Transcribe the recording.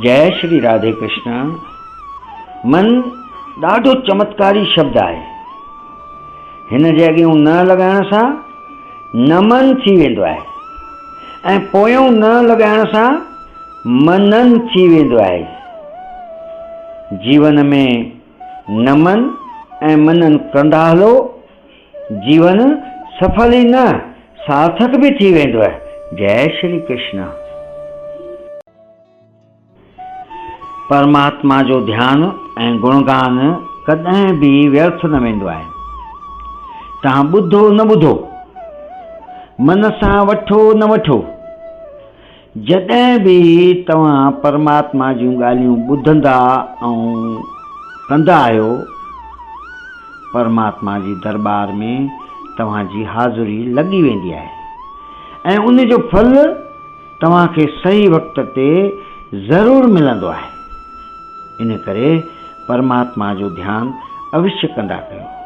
जय श्री राधे कृष्ण। मन ॾाढो चमत्कारी शब्द आहे। हिन जे अॻियां न लॻाइण सां नमन थी वेंदो आहे ऐं पोयों न लॻाइण सां मनन थी वेंदो आहे। जीवन में नमन ऐं मनन कंदा हलो, जीवन सफल ई न सार्थक भी थी वेंदो आहे। जय श्री कृष्ण। परमात्मा जो ध्यान ऐं गुणगान कॾहिं भी व्यर्थ न वेंदो आहे। तव्हां ॿुधो न ॿुधो, मन सां वठो न वठो, जॾहिं भी तव्हां परमात्मा जूं ॻाल्हियूं ॿुधंदा ऐं कंदा आहियो, परमात्मा जी दरबार में तव्हांजी हाज़ुरी लॻी वेंदी आहे ऐं उन जो फल तव्हांखे सही वक़्त ते ज़रूर मिलंदो आहे। इन करे परमात्मा जो ध्यान अवश्य कंदा कयो।